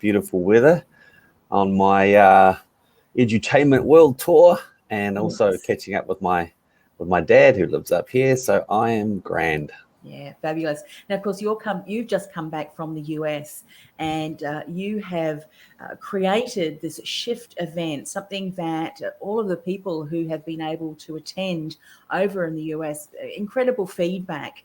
beautiful weather on my edutainment world tour, and also catching up with my dad who lives up here. So I am grand. Yeah, fabulous. Now, of course, you've just come back from the US, and you have created this shift event, something that all of the people who have been able to attend over in the US, incredible feedback.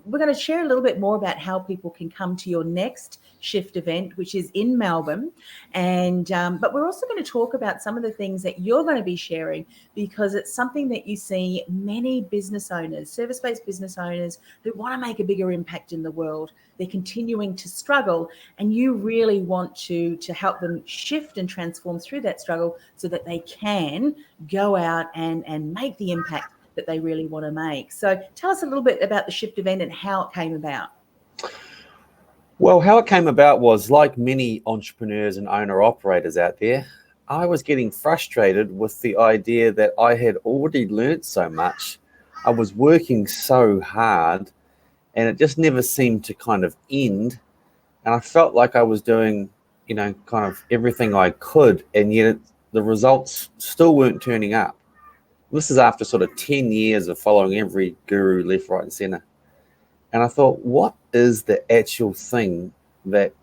We're going to share a little bit more about how people can come to your next shift event, which is in Melbourne. And but we're also going to talk about some of the things that you're going to be sharing, because it's something that you see many business owners, service-based business owners, who want to make a bigger impact in the world. They're continuing to struggle, and you really want to help them shift and transform through that struggle so that they can go out and make the impact that they really want to make. So tell us a little bit about the shift event and how it came about. Well, how it came about was, like many entrepreneurs and owner-operators out there, I was getting frustrated with the idea that I had already learned so much. I was working so hard, and it just never seemed to kind of end. And I felt like I was doing, kind of everything I could, and yet the results still weren't turning up. This is after sort of 10 years of following every guru left, right, and center. And I thought, what is the actual thing that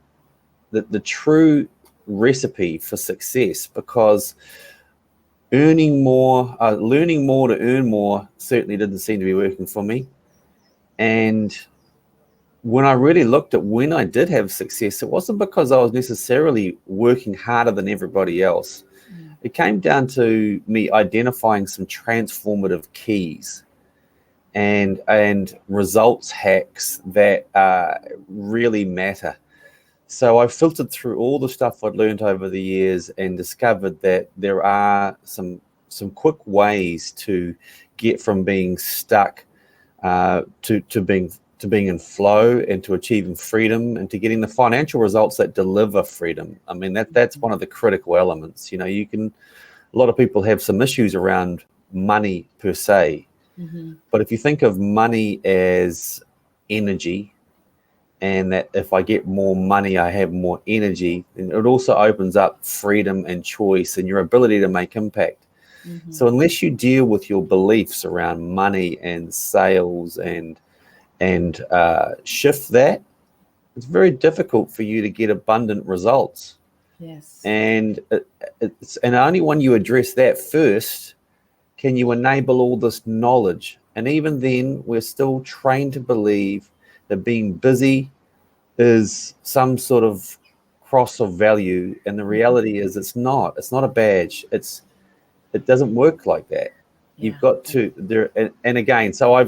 the true recipe for success? Because learning more to earn more certainly didn't seem to be working for me. And when I really looked at when I did have success, it wasn't because I was necessarily working harder than everybody else. It came down to me identifying some transformative keys and results hacks that really matter. So I filtered through all the stuff I'd learned over the years and discovered that there are some quick ways to get from being stuck to being in flow, and to achieving freedom, and to getting the financial results that deliver freedom. I mean, that's one of the critical elements. A lot of people have some issues around money per se. Mm-hmm. But if you think of money as energy, and that if I get more money, I have more energy, and it also opens up freedom and choice and your ability to make impact. Mm-hmm. So unless you deal with your beliefs around money and sales and shift that, it's very difficult for you to get abundant results. Yes. And only when you address that first can you enable all this knowledge. And even then, we're still trained to believe that being busy is some sort of cross of value, and the reality is it's not a badge. It doesn't work like that. Yeah. You've got to there, and again, so I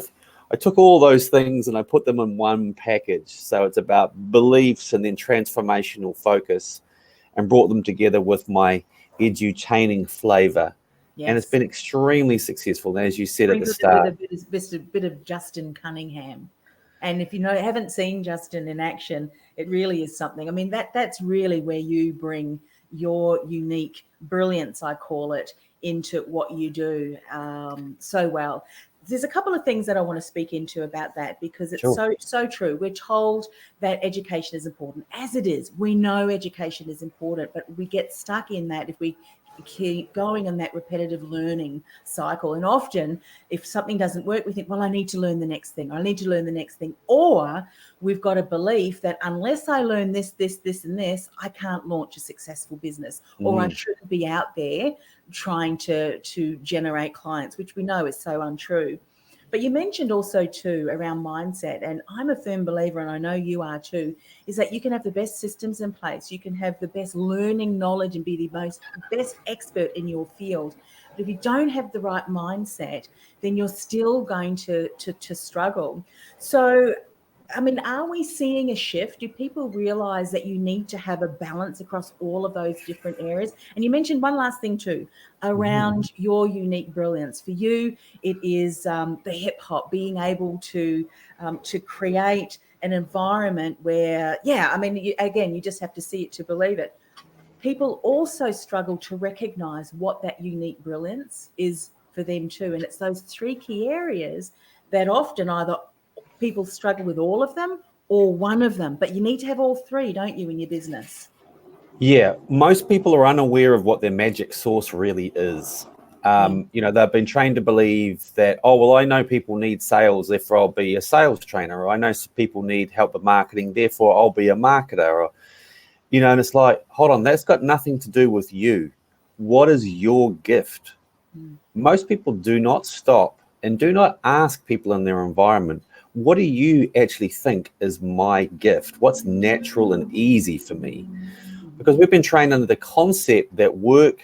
took all those things and I put them in one package. So it's about beliefs and then transformational focus, and brought them together with my edutaining flavor. Yes. And it's been extremely successful, as you said at the start. A bit of Justin Cunningham. And if you haven't seen Justin in action, it really is something. I mean, that's really where you bring your unique brilliance, I call it, into what you do so well. There's a couple of things that I want to speak into about that, because it's so true. We're told that education is important, as it is. We know education is important, but we get stuck in that if we keep going in that repetitive learning cycle. And often if something doesn't work, we think, well, I need to learn the next thing. Or we've got a belief that unless I learn this, and this, I can't launch a successful business, or I shouldn't be out there trying to generate clients, which we know is so untrue. But you mentioned also too around mindset, and I'm a firm believer, and I know you are too, is that you can have the best systems in place, you can have the best learning knowledge and be the best expert in your field. But if you don't have the right mindset, then you're still going to struggle. So, I mean, are we seeing a shift? Do people realize that you need to have a balance across all of those different areas? And you mentioned one last thing too, around your unique brilliance. For you, it is the hip hop, being able to create an environment where, you just have to see it to believe it. People also struggle to recognize what that unique brilliance is for them too. And it's those three key areas that often either people struggle with all of them or one of them, but you need to have all three, don't you, in your business? Yeah, most people are unaware of what their magic sauce really is. Mm, They've been trained to believe that, oh, well, I know people need sales, therefore I'll be a sales trainer, or I know people need help with marketing, therefore I'll be a marketer, or, and it's like, hold on, that's got nothing to do with you. What is your gift? mm, Most people do not stop and do not ask people in their environment, what do you actually think is my gift? What's natural and easy for me? Because mhm, we've been trained under the concept that work,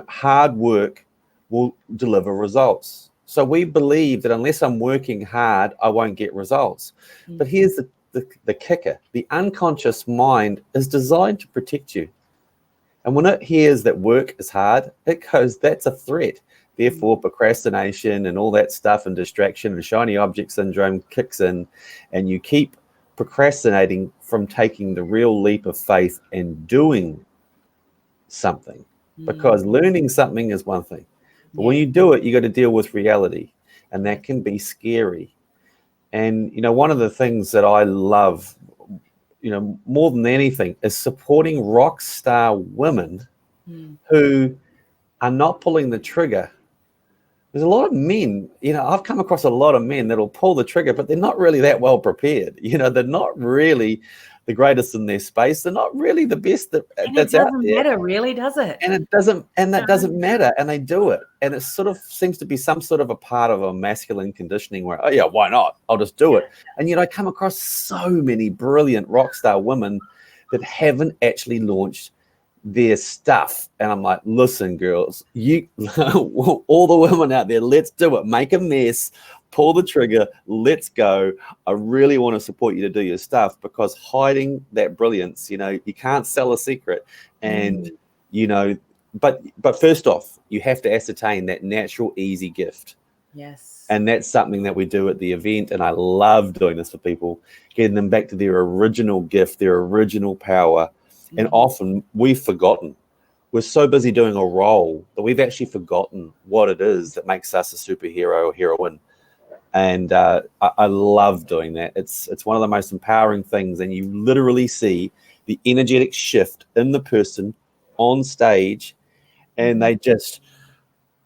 hard work will deliver results. So we believe that unless I'm working hard, I won't get results. But mhm, here's the kicker: the unconscious mind is designed to protect you. And when it hears that work is hard, it goes, that's a threat. mm, Therefore, procrastination and all that stuff and distraction and shiny object syndrome kicks in, and you keep procrastinating from taking the real leap of faith and doing something. mm. Because learning something is one thing, but when Yeah. you do it, you got to deal with reality, and Yeah. that can be scary. And one of the things that I love, more than anything, is supporting rock star women Mm. who are not pulling the trigger. There's a lot of men, I've come across a lot of men that'll pull the trigger, but they're not really that well prepared. They're not really the greatest in their space. They're not really the best And it that's out doesn't there. matter, really, does it? And that No. doesn't matter. And they do it. And it sort of seems to be some sort of a part of a masculine conditioning where, oh yeah, why not? I'll just do Yeah. it. And I come across so many brilliant rock star women that haven't actually launched their stuff. And I'm like, listen, girls, you all the women out there, let's do it. Make a mess, pull the trigger, let's go. I really want to support you to do your stuff, because hiding that brilliance, you can't sell a secret. And Mm. you know, but first off, you have to ascertain that natural, easy gift. Yes. And that's something that we do at the event. And I love doing this for people, getting them back to their original gift, their original power. And Mhm. often we've forgotten. We're so busy doing a role that we've actually forgotten what it is that makes us a superhero or heroine. And I love doing that. It's one of the most empowering things. And you literally see the energetic shift in the person on stage, and Mhm. they just,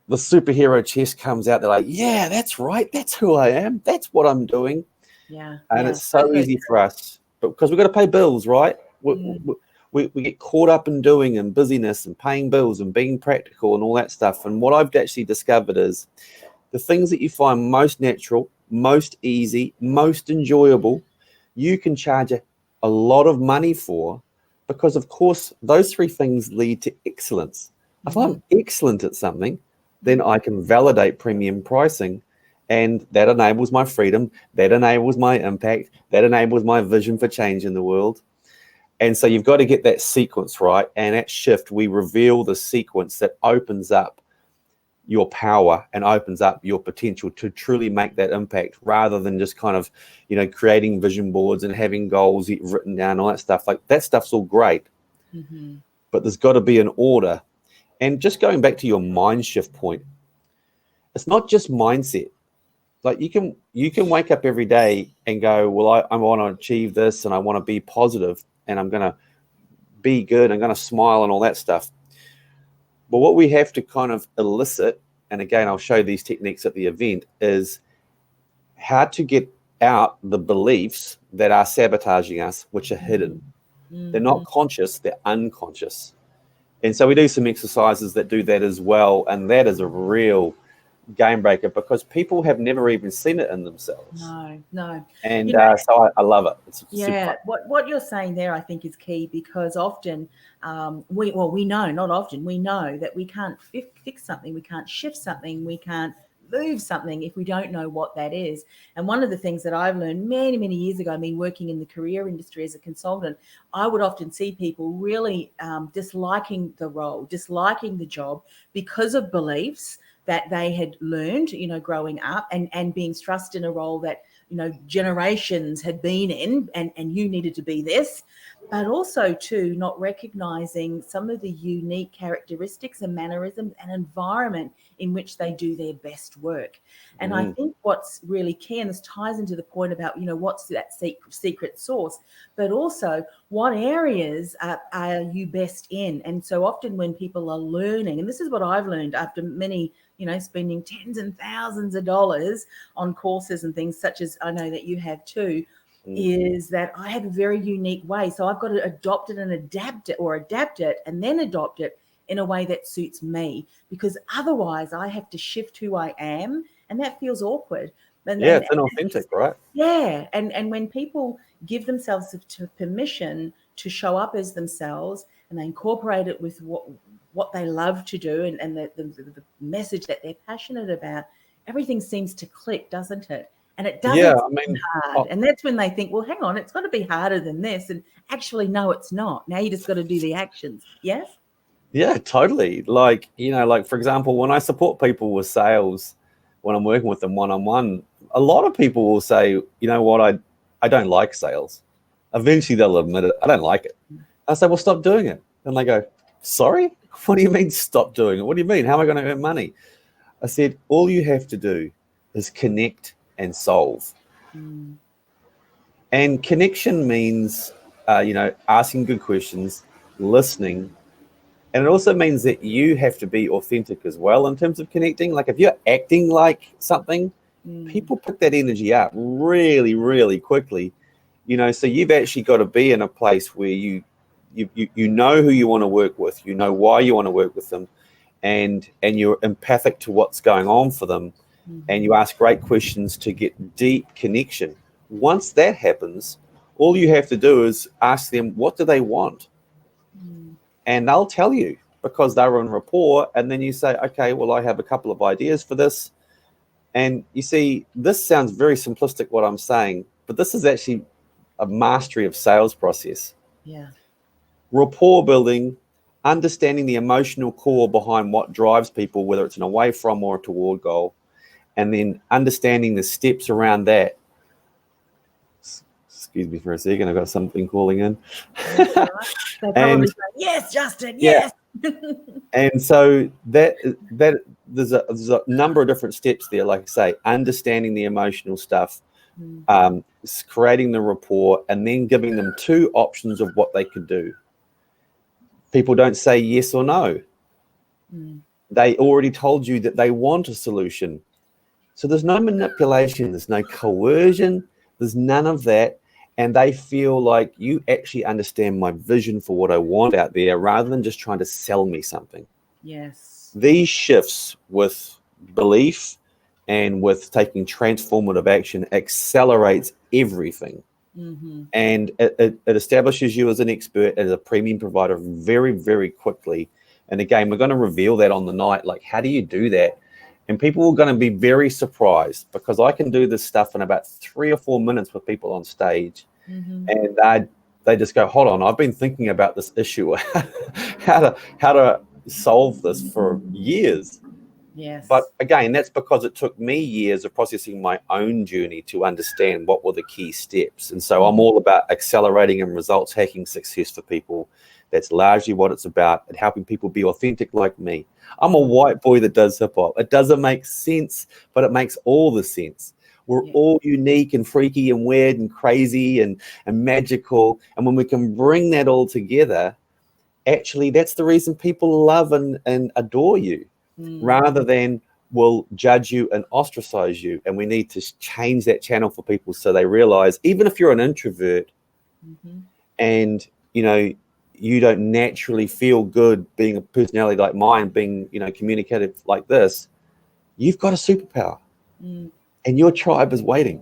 the superhero chest comes out. They're like, yeah, that's right. That's who I am. That's what I'm doing. Yeah. And Yeah. it's So, so so easy for us, but because we've got to pay bills, right? We, true. we, we get caught up in doing and busyness and paying bills and being practical and all that stuff. And what I've actually discovered is the things that you find most natural, most easy, most enjoyable, you can charge a lot of money for, because, of course, those three things lead to excellence. If Mhm. I'm excellent at something, then Mm. I can validate premium pricing, and that enables my freedom, that enables my impact, that enables my vision for change in the world. And so you've got to get that sequence right. And at Shift, we reveal the sequence that opens up your power and opens up your potential to truly make that impact, rather than just kind of, creating vision boards and having goals written down, all that stuff. Like, that stuff's all great, Mhm. but there's got to be an order. And just going back to your mind shift point, it's not just mindset. Like, you can wake up every day and go, well, I want to achieve this, and I want to be positive, and I'm going to be good, I'm going to smile and all that stuff. But what we have to kind of elicit, and again, I'll show these techniques at the event, is how to get out the beliefs that are sabotaging us, which are hidden. Mm. They're not Mhm. conscious, they're unconscious. And so we do some exercises that do that as well. And that is a real game breaker, because people have never even seen it in themselves. No, no. And You know, so I love it. It's super yeah, fun. what you're saying there, I think, is key, because often we know, not often, we know that we can't fix something, we can't shift something, we can't move something if we don't know what that is. And one of the things that I've learned many, many years ago, I mean, working in the career industry as a consultant, I would often see people really disliking the role, disliking the job, because of beliefs that they had learned, growing up, and being thrust in a role that generations had been in, and you needed to be this. but also too not recognizing some of the unique characteristics and mannerisms and environment in which they do their best work. And I think what's really key, and this ties into the point about, what's that secret sauce, but also what areas are you best in. And so often when people are learning, and this is what I've learned after many, spending tens and thousands of dollars on courses and things, such as I know that you have too, is that I have a very unique way. So I've got to adopt it and adapt it and then adopt it in a way that suits me, because otherwise I have to shift who I am, and that feels awkward. It's inauthentic, right? Yeah. And when people give themselves permission to show up as themselves, and they incorporate it with what they love to do, and the message that they're passionate about, everything seems to click, doesn't it? And it doesn't seem hard. And that's when they think, well, hang on, it's got to be harder than this. And actually, no, it's not. Now you just got to do the actions. Yes? Yeah, totally. Like, for example, when I support people with sales, when I'm working with them one-on-one, a lot of people will say, you know what, I don't like sales. Eventually they'll admit it. I don't like it. I say, well, stop doing it. And they go, sorry? What do you mean stop doing it? What do you mean? How am I going to earn money? I said, all you have to do is connect and solve. And connection means, asking good questions, listening. And it also means that you have to be authentic as well in terms of connecting. Like if you're acting like something, people pick that energy up really, really quickly. So you've actually got to be in a place where you know who you want to work with, you know why you want to work with them, and you're empathic to what's going on for them. And you ask great questions to get deep connection. Once that happens, all you have to do is ask them, what do they want? And they'll tell you, because they're in rapport. And then you say, okay, well, I have a couple of ideas for this. And you see, this sounds very simplistic, what I'm saying, but this is actually a mastery of sales process. Yeah. Rapport building, understanding the emotional core behind what drives people, whether it's an away from or a toward goal, and then understanding the steps around that. Excuse me for a second, I've got something calling in. They probably say, yes, Justin, yes. And so that there's a number of different steps there. Like I say, understanding the emotional stuff, creating the rapport, and then giving them two options of what they could do. People don't say yes or no. They already told you that they want a solution. So there's no manipulation, there's no coercion, there's none of that. And they feel like you actually understand my vision for what I want out there, rather than just trying to sell me something. Yes. These shifts with belief and with taking transformative action accelerates everything. And it establishes you as an expert, as a premium provider very, very quickly. And again, we're going to reveal that on the night. Like, how do you do that? And people are going to be very surprised, because I can do this stuff in about 3 or 4 minutes with people on stage. And they just go, hold on, I've been thinking about this issue, how to solve this for years. Yes. But again, that's because it took me years of processing my own journey to understand what were the key steps. And so I'm all about accelerating and results hacking success for people. That's largely what it's about, and helping people be authentic like me. I'm a white boy that does hip hop. It doesn't make sense, but it makes all the sense. We're all unique and freaky and weird and crazy and magical. And when we can bring that all together, actually, that's the reason people love and adore you, rather than will judge you and ostracize you. And we need to change that channel for people, so they realize, even if you're an introvert and, you don't naturally feel good being a personality like mine, being, communicative like this, you've got a superpower and your tribe is waiting.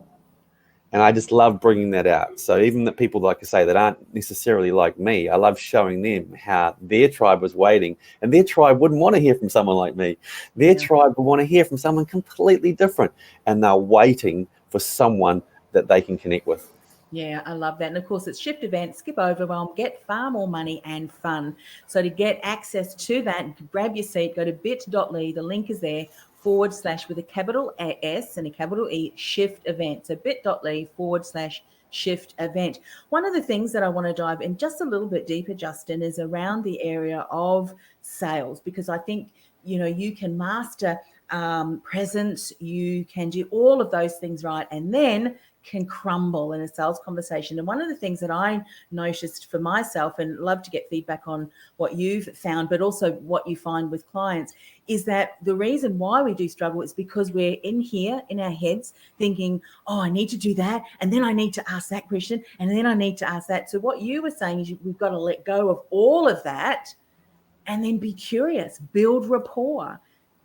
And I just love bringing that out. So even the people, like I say, that aren't necessarily like me, I love showing them how their tribe was waiting, and their tribe wouldn't want to hear from someone like me. Their tribe would want to hear from someone completely different, and they're waiting for someone that they can connect with. Yeah, I love that. And of course, it's Shift Events, skip overwhelm, get far more money and fun. So to get access to that, grab your seat, go to bit.ly, the link is there, / with a capital S and a capital E, Shift Event. So bit.ly / shift event. One of the things that I want to dive in just a little bit deeper, Justin, is around the area of sales, because I think, you know, you can master presence, you can do all of those things right, and then can crumble in a sales conversation. And one of the things that I noticed for myself, and love to get feedback on what you've found, but also what you find with clients, is that the reason why we do struggle is because we're in here in our heads thinking, oh, I need to do that, and then I need to ask that question, and then I need to ask that. So what you were saying is we've got to let go of all of that and then be curious, build rapport.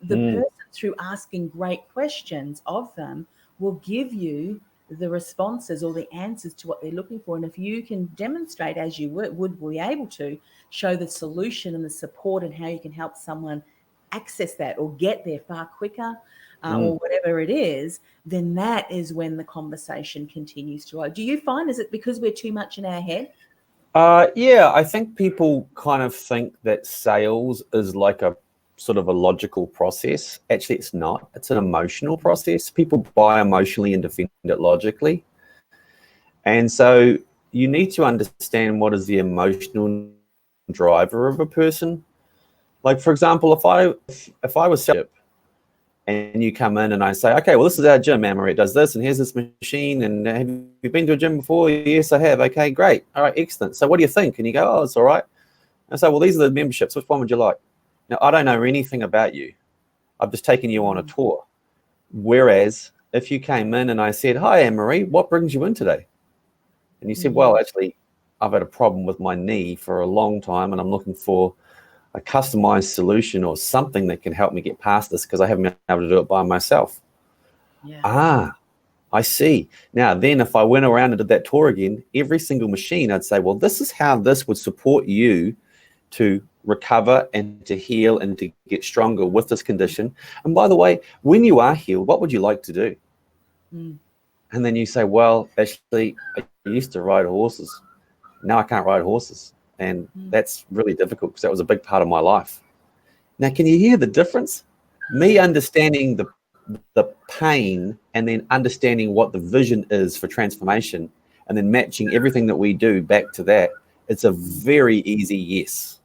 The person, through asking great questions of them, will give you the responses or the answers to what they're looking for. And if you can demonstrate, as you would be able to, show the solution and the support and how you can help someone access that or get there far quicker, or whatever it is, then that is when the conversation continues to grow. Do you find, is it because we're too much in our head? Yeah, I think people kind of think that sales is like a sort of a logical process. Actually, it's not. It's an emotional process. People buy emotionally and defend it logically. And so you need to understand what is the emotional driver of a person. Like, for example, if I was selling and you come in and I say, okay, well, this is our gym, Anne-Marie, it does this, and here's this machine, and have you been to a gym before? Yes, I have. Okay, great. All right, excellent. So what do you think? And you go, oh, it's all right. And I say, well, these are the memberships. Which one would you like? Now, I don't know anything about you. I've just taken you on a tour. Whereas if you came in and I said, hi, Anne-Marie, what brings you in today? And you said, well, actually, I've had a problem with my knee for a long time, and I'm looking for a customized solution or something that can help me get past this because I haven't been able to do it by myself. Yeah. I see. Now, then if I went around and did that tour again, every single machine, I'd say, well, this is how this would support you to recover and to heal and to get stronger with this condition. And by the way, when you are healed, what would you like to do? And then you say, well, actually, I used to ride horses. Now I can't ride horses. And that's really difficult because that was a big part of my life. Now, can you hear the difference? Me understanding the pain and then understanding what the vision is for transformation and then matching everything that we do back to that, it's a very easy yes.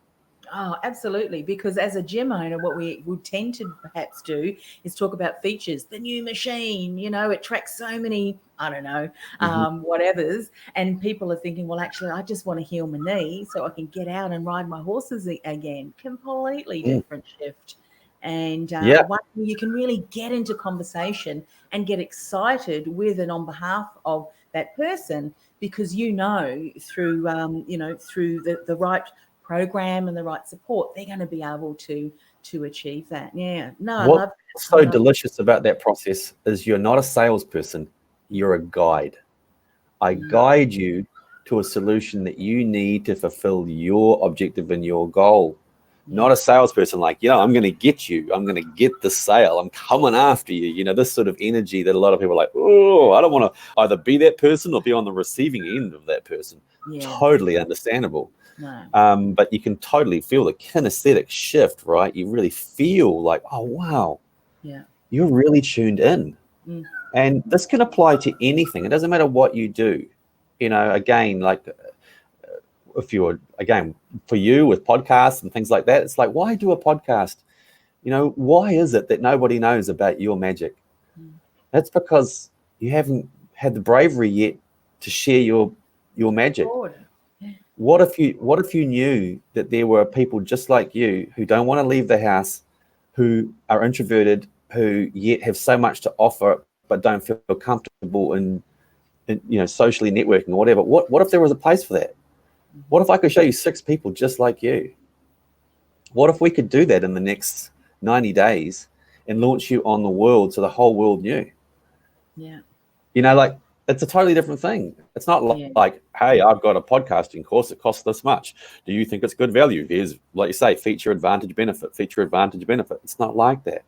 Oh, absolutely. Because as a gym owner, what we would tend to perhaps do is talk about features, the new machine, you know, it tracks so many, I don't know, whatevers. And people are thinking, well, actually, I just want to heal my knee so I can get out and ride my horses again. Completely different shift. And one, you can really get into conversation and get excited with and on behalf of that person, because through through the right program and the right support, they're going to be able to achieve that. I love that. What's so delicious about that process is you're not a salesperson, you're a guide. I guide you to a solution that you need to fulfill your objective and your goal. Not a salesperson like, I'm going to get you. I'm going to get the sale. I'm coming after you. You know, this sort of energy that a lot of people are like, oh, I don't want to either be that person or be on the receiving end of that person. Totally understandable. But you can totally feel the kinesthetic shift, right? You really feel like, oh, wow, you're really tuned in. And this can apply to anything. It doesn't matter what you do. You know, again, like if you're, again, for you with podcasts and things like that, it's like, why do a podcast? You know, why is it that nobody knows about your magic? That's because you haven't had the bravery yet to share your magic. What if you knew that there were people just like you who don't want to leave the house, who are introverted, who yet have so much to offer but don't feel comfortable in socially networking or whatever? What if there was a place for that? What if I could show you 6 people just like you? What if we could do that in the next 90 days and launch you on the world so the whole world knew? You know, like, it's a totally different thing. It's not like, hey, I've got a podcasting course that costs this much. Do you think it's good value? Here's, like you say, feature, advantage, benefit. It's not like that.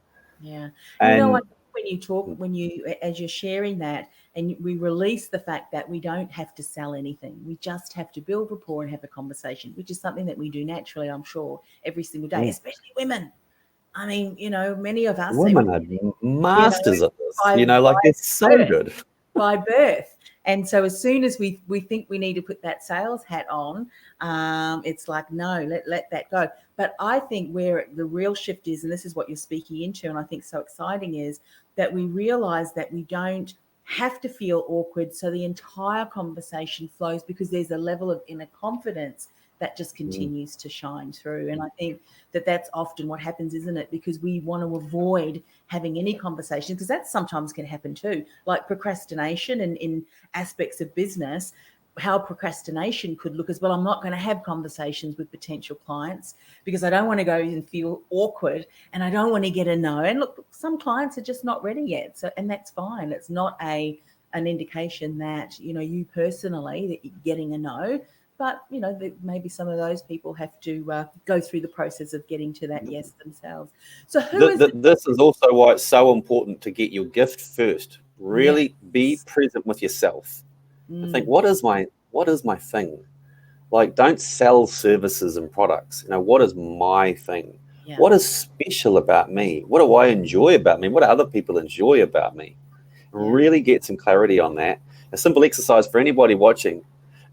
And when you as you're sharing that, and we release the fact that we don't have to sell anything. We just have to build rapport and have a conversation, which is something that we do naturally, I'm sure, every single day, especially women. I mean, many of us women are masters of this. Like, it's so good. By birth. And so as soon as we think we need to put that sales hat on, it's like, no, let that go. But I think where the real shift is, and this is what you're speaking into, and I think so exciting, is that we realize that we don't have to feel awkward. So the entire conversation flows because there's a level of inner confidence that just continues to shine through. And I think that that's often what happens, isn't it? Because we want to avoid having any conversation, because that sometimes can happen too, like procrastination and in aspects of business. How procrastination could look as, well, I'm not going to have conversations with potential clients because I don't want to go and feel awkward and I don't want to get a no. And look, some clients are just not ready yet. So, and that's fine. It's not an indication that, you personally, that you're getting a no. But, maybe some of those people have to go through the process of getting to that yes themselves. So this is also why it's so important to get your gift first. Really be present with yourself. I think, what is my thing? Like, don't sell services and products. What is my thing? Yeah. What is special about me? What do I enjoy about me? What do other people enjoy about me? Yeah. Really get some clarity on that. A simple exercise for anybody watching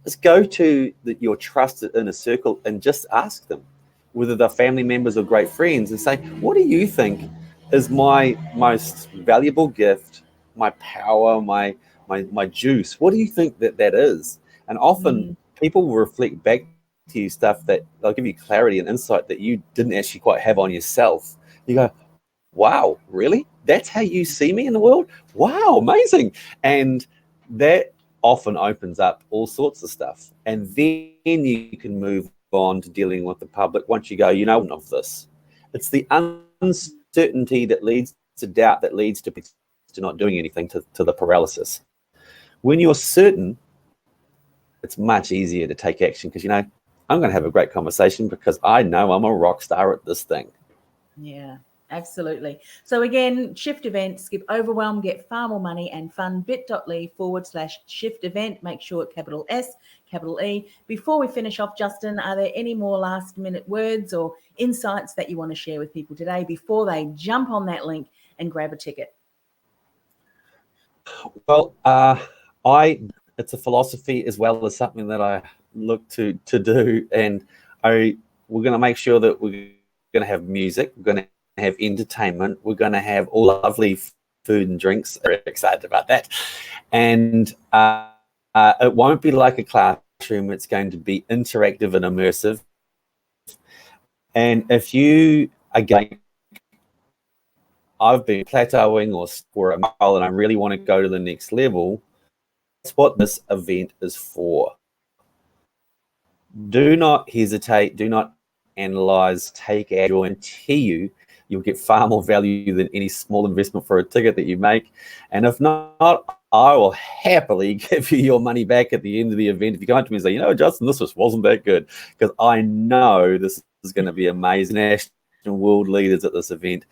is go to your trusted inner circle and just ask them, whether they're family members or great friends, and say, what do you think is my most valuable gift, my power, my juice? What do you think that is? And often people will reflect back to you stuff that they'll give you clarity and insight that you didn't actually quite have on yourself. You go, wow, really? That's how you see me in the world? Wow, amazing. And that often opens up all sorts of stuff. And then you can move on to dealing with the public once you go, of this. It's the uncertainty that leads to doubt, that leads to not doing anything, to the paralysis. When you're certain, it's much easier to take action because, I'm going to have a great conversation because I know I'm a rock star at this thing. Yeah, absolutely. So again, Shift Event, skip overwhelm, get far more money and fun, bit.ly/shift event. Make sure it's capital S, capital E. Before we finish off, Justin, are there any more last minute words or insights that you want to share with people today before they jump on that link and grab a ticket? Well, it's a philosophy as well as something that I look to do, and we're going to make sure that we're going to have music, we're going to have entertainment, we're going to have all lovely food and drinks. Very excited about that. And it won't be like a classroom. It's going to be interactive and immersive. And if you, again, I've been plateauing or a mile and I really want to go to the next level, that's what this event is for. Do not hesitate. Do not analyze. Take action. I guarantee you'll get far more value than any small investment for a ticket that you make. And if not, I will happily give you your money back at the end of the event. If you come up to me and say, Justin, this just wasn't that good, because I know this is going to be amazing. National world leaders at this event,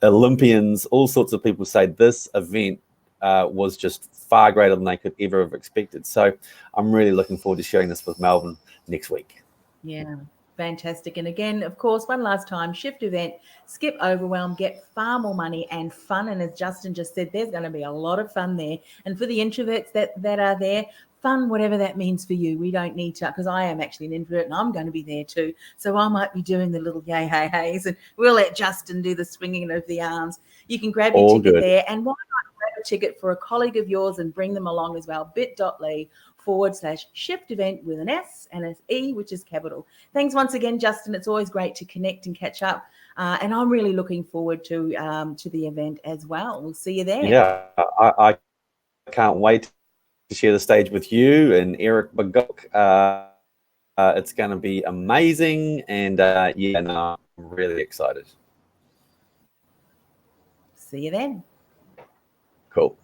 Olympians, all sorts of people say this event was just far greater than they could ever have expected. So I'm really looking forward to sharing this with Melbourne next week. Yeah, fantastic. And again, of course, one last time, Shift Event, skip overwhelm, get far more money and fun. And as Justin just said, there's going to be a lot of fun there. And for the introverts that are there, fun, whatever that means for you. We don't need to, because I am actually an introvert and I'm going to be there too. So I might be doing the little yay, hey, heys, and we'll let Justin do the swinging of the arms. You can grab your ticket there. And why not grab a ticket for a colleague of yours and bring them along as well, bit.ly/shift event with an S and an E, which is capital. Thanks once again, Justin. It's always great to connect and catch up. And I'm really looking forward to the event as well. We'll see you there. Yeah, I can't wait to share the stage with you and Eric Bagok. It's going to be amazing. And I'm really excited. See you then. Cool.